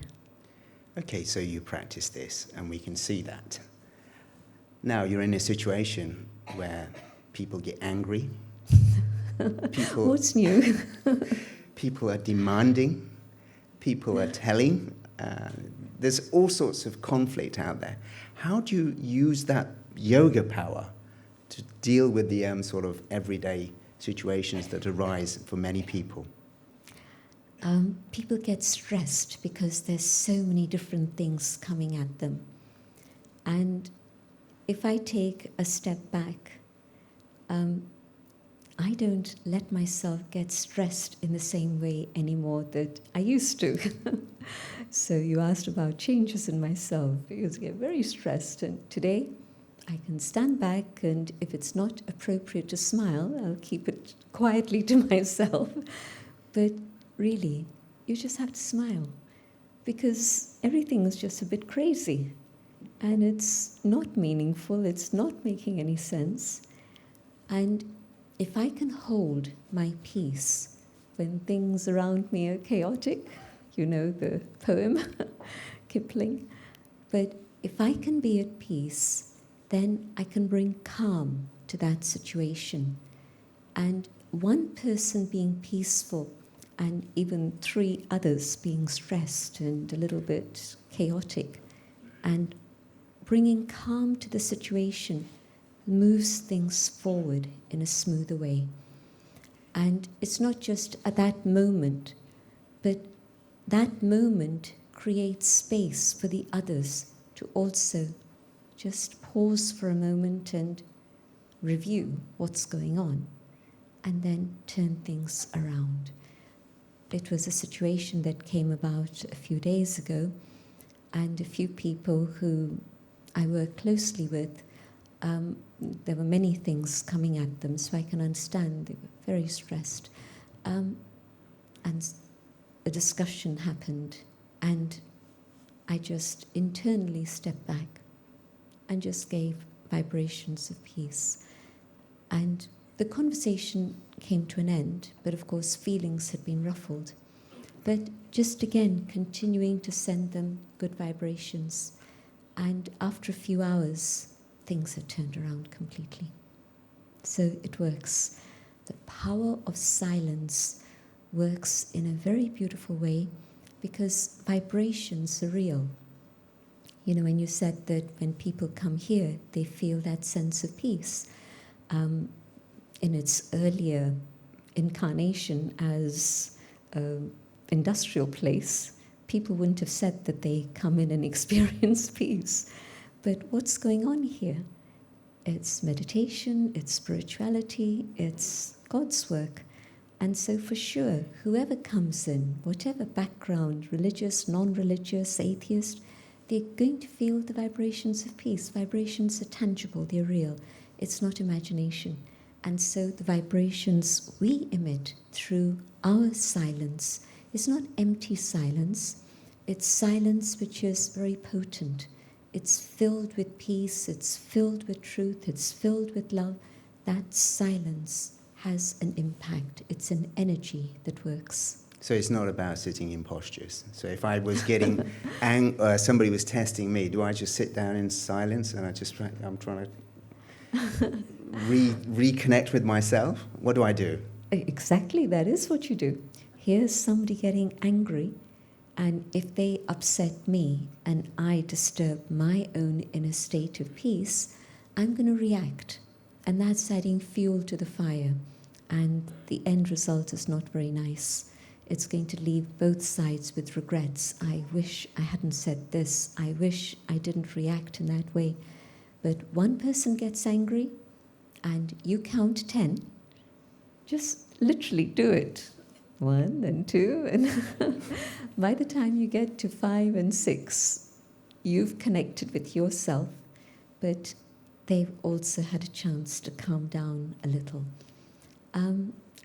Okay, so you practice this, and we can see that. Now you're in a situation where people get angry. What's new? People are demanding. People are telling. There's all sorts of conflict out there. How do you use that yoga power to deal with the sort of everyday situations that arise for many people? People get stressed because there's so many different things coming at them. And if I take a step back, I don't let myself get stressed in the same way anymore that I used to. So you asked about changes in myself. I used to get very stressed, and today I can stand back, and if it's not appropriate to smile, I'll keep it quietly to myself. But really, you just have to smile, because everything is just a bit crazy, and it's not meaningful, it's not making any sense. And if I can hold my peace when things around me are chaotic, you know the poem, Kipling, but if I can be at peace, then I can bring calm to that situation. And one person being peaceful and even 3 others being stressed and a little bit chaotic, and bringing calm to the situation moves things forward in a smoother way. And it's not just at that moment, but that moment creates space for the others to also just pause for a moment and review what's going on, and then turn things around. It was a situation that came about a few days ago, and a few people who I work closely with, there were many things coming at them, so I can understand they were very stressed. And a discussion happened, and I just internally stepped back and just gave vibrations of peace. And the conversation came to an end, but of course feelings had been ruffled. But just again, continuing to send them good vibrations. And after a few hours, things had turned around completely. So it works. The power of silence works in a very beautiful way because vibrations are real. You know, when you said that when people come here, they feel that sense of peace. In its earlier incarnation as an industrial place, people wouldn't have said that they come in and experience peace. But what's going on here? It's meditation, it's spirituality, it's God's work. And so for sure, whoever comes in, whatever background, religious, non-religious, atheist, they're going to feel the vibrations of peace. Vibrations are tangible, they're real. It's not imagination. And so the vibrations we emit through our silence is not empty silence. It's silence which is very potent. It's filled with peace, it's filled with truth, it's filled with love. That silence has an impact. It's an energy that works. So it's not about sitting in postures. So if I was getting, somebody was testing me, do I just sit down in silence and I'm trying to reconnect with myself? What do I do? Exactly, that is what you do. Here's somebody getting angry, and if they upset me and I disturb my own inner state of peace, I'm going to react. And that's adding fuel to the fire. And the end result is not very nice. It's going to leave both sides with regrets. I wish I hadn't said this. I wish I didn't react in that way. But one person gets angry and you count 10. Just literally do it. 1 and 2. And by the time you get to 5 and 6, you've connected with yourself, but they've also had a chance to calm down a little.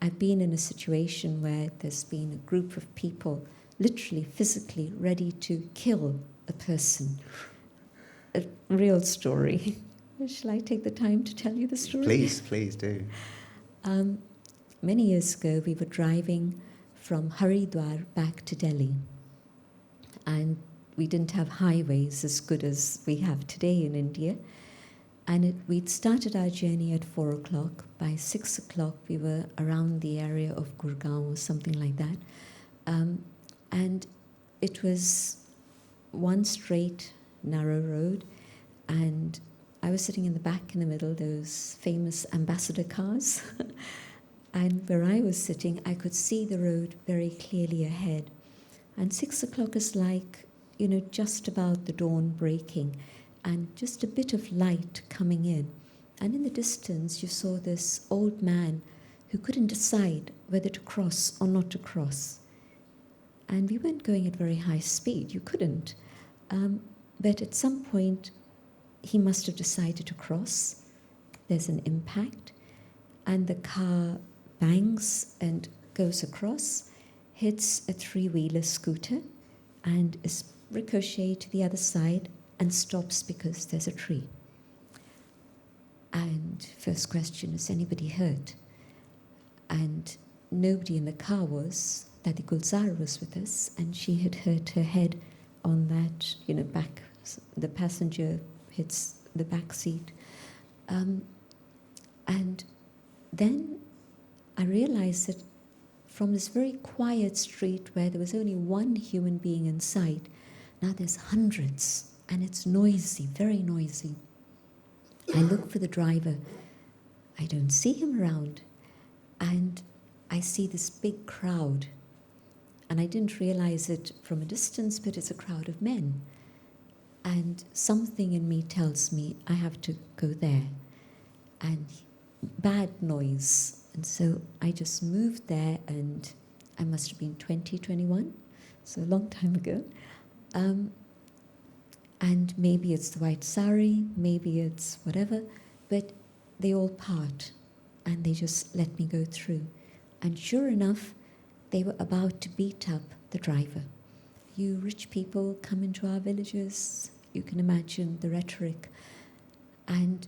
I've been in a situation where there's been a group of people literally, physically ready to kill a person. A real story. Shall I take the time to tell you the story? Please do. Many years ago, we were driving from Haridwar back to Delhi. And we didn't have highways as good as we have today in India. And we'd started our journey at 4 o'clock. By 6 o'clock, we were around the area of Gurgaon or something like that. And it was one straight, narrow road. And I was sitting in the back in the middle, those famous ambassador cars. And where I was sitting, I could see the road very clearly ahead. And 6 o'clock is like, just about the dawn breaking. And just a bit of light coming in. And in the distance, you saw this old man who couldn't decide whether to cross or not to cross. And we weren't going at very high speed. You couldn't. But at some point, he must have decided to cross. There's an impact. And the car bangs and goes across, hits a 3-wheeler scooter, and is ricocheted to the other side, and stops because there's a tree. And first question, is anybody hurt? And nobody in the car was. Dadi Gulzar was with us, and she had hurt her head on that, back The passenger hits the back seat. And then I realized that from this very quiet street where there was only one human being in sight, now there's hundreds, and it's noisy, very noisy. I look for the driver. I don't see him around. And I see this big crowd. And I didn't realize it from a distance, but it's a crowd of men. And something in me tells me I have to go there. And bad noise. And so I just moved there, and I must have been 20, 21, so a long time ago. And maybe it's the white sari, maybe it's whatever, but they all part, and they just let me go through. And sure enough, they were about to beat up the driver. You rich people come into our villages, you can imagine the rhetoric. And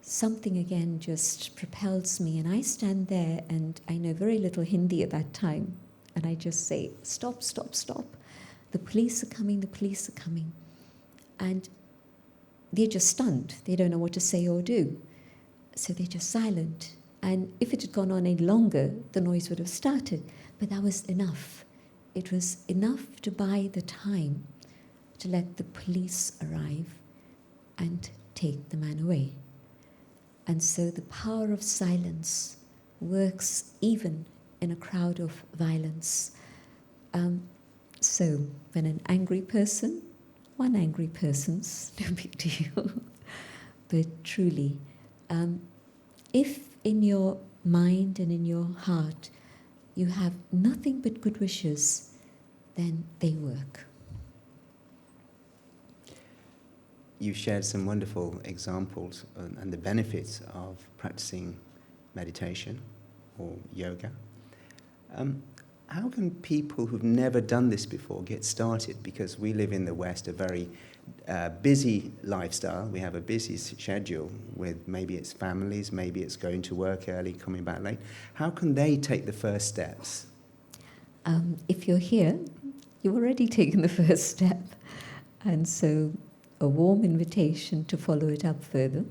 something again just propels me, and I stand there, and I know very little Hindi at that time, and I just say, stop, stop, stop. The police are coming, the police are coming. And they're just stunned. They don't know what to say or do. So they're just silent. And if it had gone on any longer, the noise would have started. But that was enough. It was enough to buy the time to let the police arrive and take the man away. And so the power of silence works even in a crowd of violence. So when an angry person, one angry person's no big deal, but truly, if in your mind and in your heart you have nothing but good wishes, then they work. You shared some wonderful examples and the benefits of practicing meditation or yoga. How can people who've never done this before get started? Because we live in the West, a very busy lifestyle. We have a busy schedule with maybe it's families, maybe it's going to work early, coming back late. How can they take the first steps? If you're here, you've already taken the first step. And so a warm invitation to follow it up further.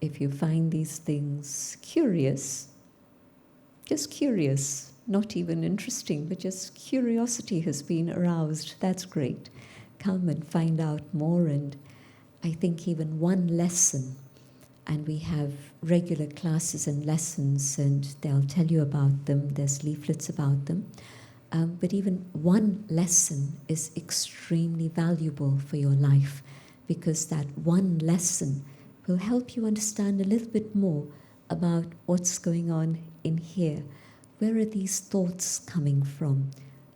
If you find these things curious, just curious, not even interesting, but just curiosity has been aroused, that's great. Come and find out more, and I think even one lesson, and we have regular classes and lessons, and they'll tell you about them, there's leaflets about them, but even one lesson is extremely valuable for your life, because that one lesson will help you understand a little bit more about what's going on in here. Where are these thoughts coming from?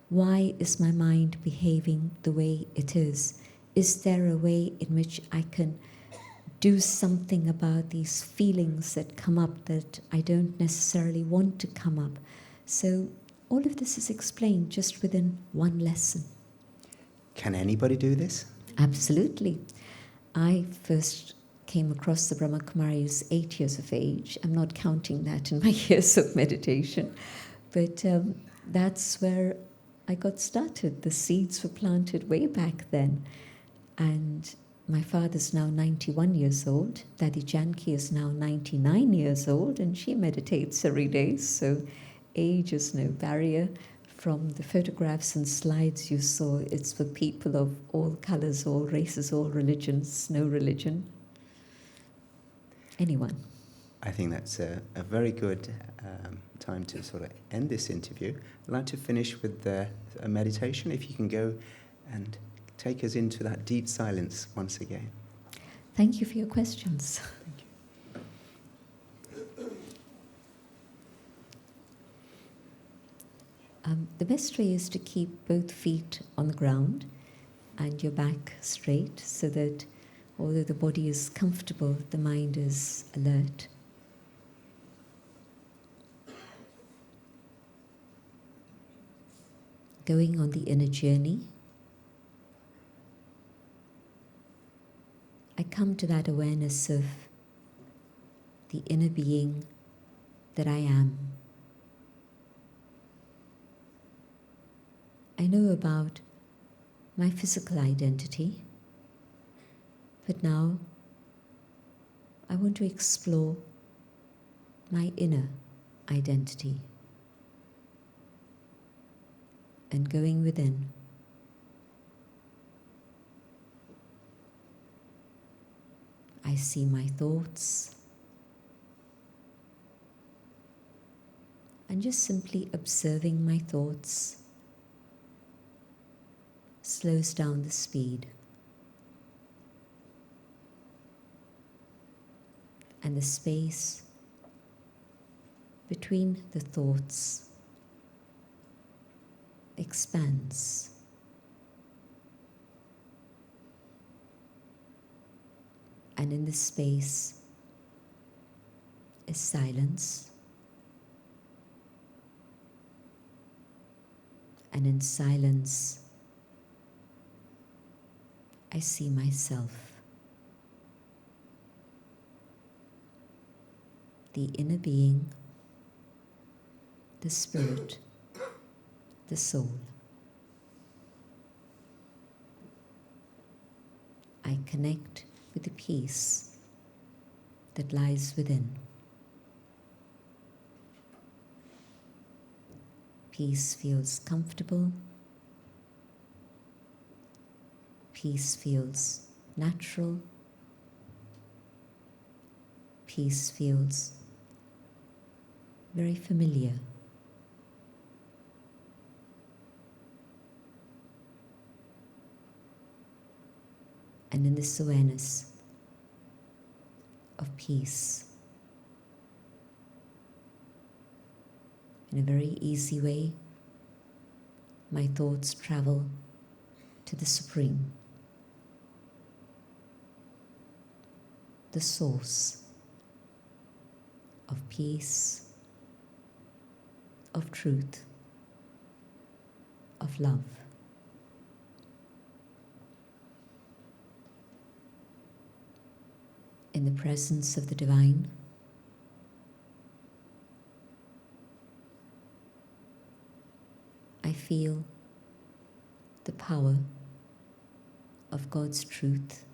Why is my mind behaving the way it is? Is there a way in which I can do something about these feelings that come up that I don't necessarily want to come up? So all of this is explained just within one lesson. Can anybody do this? Absolutely. I first came across the Brahma Kumaris 8 years of age. I'm not counting that in my years of meditation, but that's where I got started. The seeds were planted way back then. And my father's now 91 years old. Daddy Janki is now 99 years old, and she meditates every day, so age is no barrier. From the photographs and slides you saw, it's for people of all colors, all races, all religions, no religion. Anyone. I think that's a very good time to sort of end this interview. I'd like to finish with a meditation. If you can go and take us into that deep silence once again. Thank you for your questions. Thank you. The best way is to keep both feet on the ground and your back straight, so that although the body is comfortable, the mind is alert. Going on the inner journey, I come to that awareness of the inner being that I am. I know about my physical identity, But now I want to explore my inner identity and going within. I see my thoughts and just simply observing my thoughts slows down the speed, and the space between the thoughts expands. And in this space is silence. And in silence, I see myself, the inner being, the spirit, the soul. I connect with the peace that lies within. Peace feels comfortable. Peace feels natural. Peace feels very familiar. And in this awareness of peace, in a very easy way, my thoughts travel to the Supreme, the source of peace, of truth, of love. In the presence of the Divine, I feel the power of God's truth.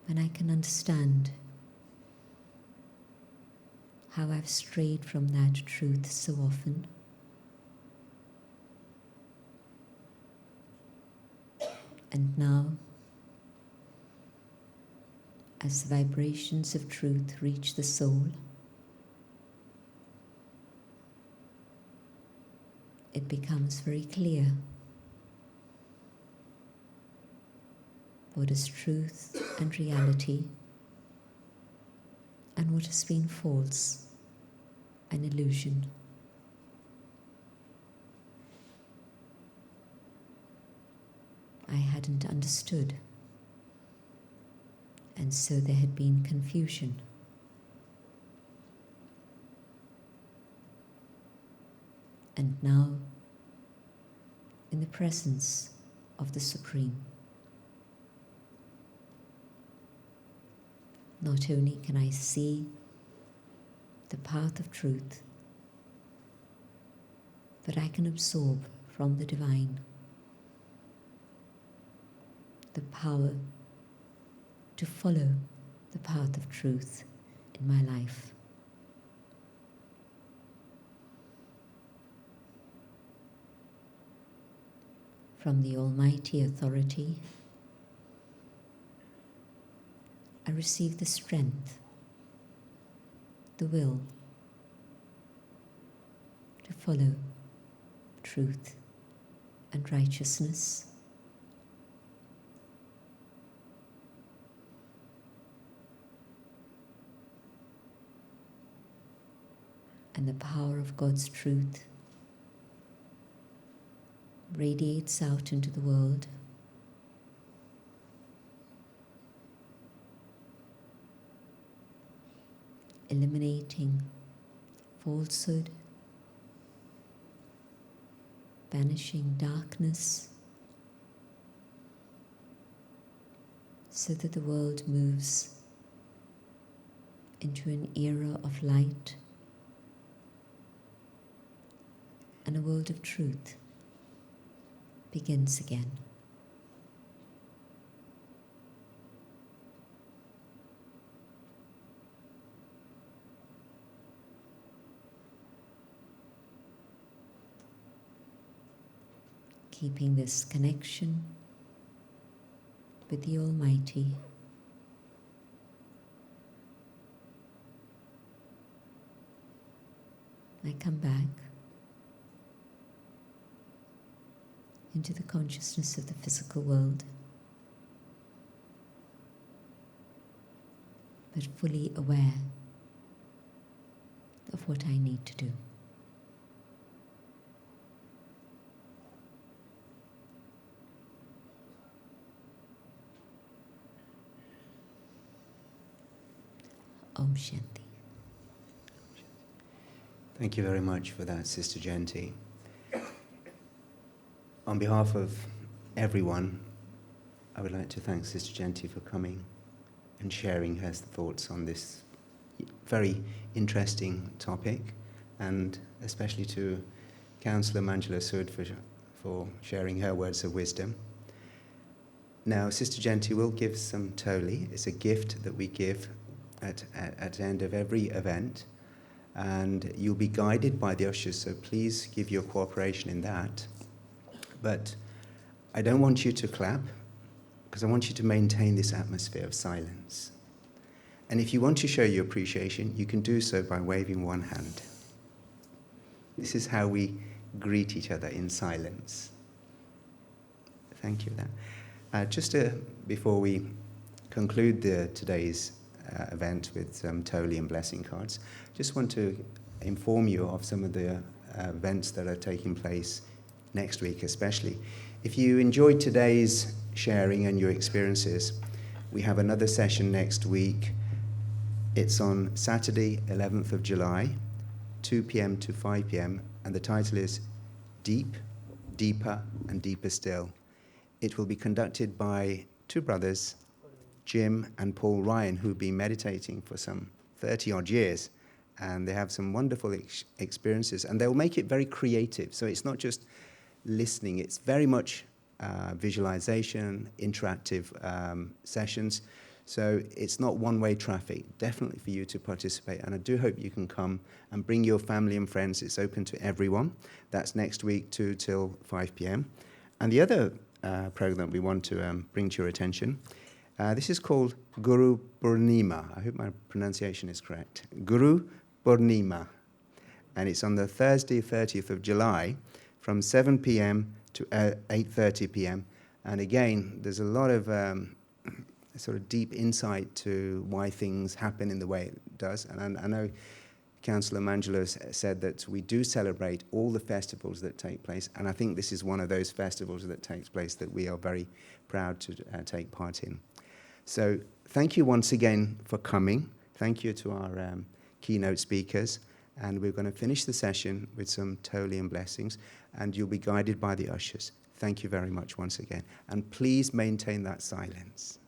And I can understand how I've strayed from that truth so often. And now, as the vibrations of truth reach the soul, it becomes very clear what is truth and reality and what has been false and illusion. I hadn't understood, and so there had been confusion. And now, in the presence of the Supreme, not only can I see the path of truth, but I can absorb from the Divine the power to follow the path of truth in my life. From the Almighty Authority, I receive the strength, the will to follow truth and righteousness. And the power of God's truth radiates out into the world, eliminating falsehood, banishing darkness, so that the world moves into an era of light and a world of truth. begins again. Keeping this connection with the Almighty. I come back into the consciousness of the physical world, but fully aware of what I need to do. Om Shanti. Thank you very much for that, Sister Jayanti. On behalf of everyone, I would like to thank Sister Jayanti for coming and sharing her thoughts on this very interesting topic, and especially to Councillor Manjula Sood for sharing her words of wisdom. Now, Sister Jayanti will give some Toli. It's a gift that we give at the end of every event, and you'll be guided by the ushers, so please give your cooperation in that. But I don't want you to clap, because I want you to maintain this atmosphere of silence. And if you want to show your appreciation, you can do so by waving one hand. This is how we greet each other in silence. Thank you for that. Before we conclude today's event with some Toli and blessing cards, just want to inform you of some of the events that are taking place next week especially. If you enjoyed today's sharing and your experiences, we have another session next week. It's on Saturday, 11th of July, 2 p.m. to 5 p.m, and the title is Deep, Deeper and Deeper Still. It will be conducted by two brothers, Jim and Paul Ryan, who've been meditating for some 30-odd years, and they have some wonderful experiences, and they'll make it very creative. So it's not just listening, it's very much visualization, interactive sessions. So it's not one-way traffic, definitely for you to participate, and I do hope you can come and bring your family and friends. It's open to everyone. That's next week, 2 till 5 p.m. And the other program we want to bring to your attention, this is called Guru Purnima. I hope my pronunciation is correct. Guru Purnima. And it's on the Thursday, 30th of July, from 7 p.m. to 8:30 p.m. And again, there's a lot of sort of deep insight to why things happen in the way it does. And I know Councillor Manjula said that we do celebrate all the festivals that take place, and I think this is one of those festivals that takes place that we are very proud to take part in. So thank you once again for coming. Thank you to our keynote speakers. And we're going to finish the session with some Toli and blessings, and you'll be guided by the ushers. Thank you very much once again. And please maintain that silence.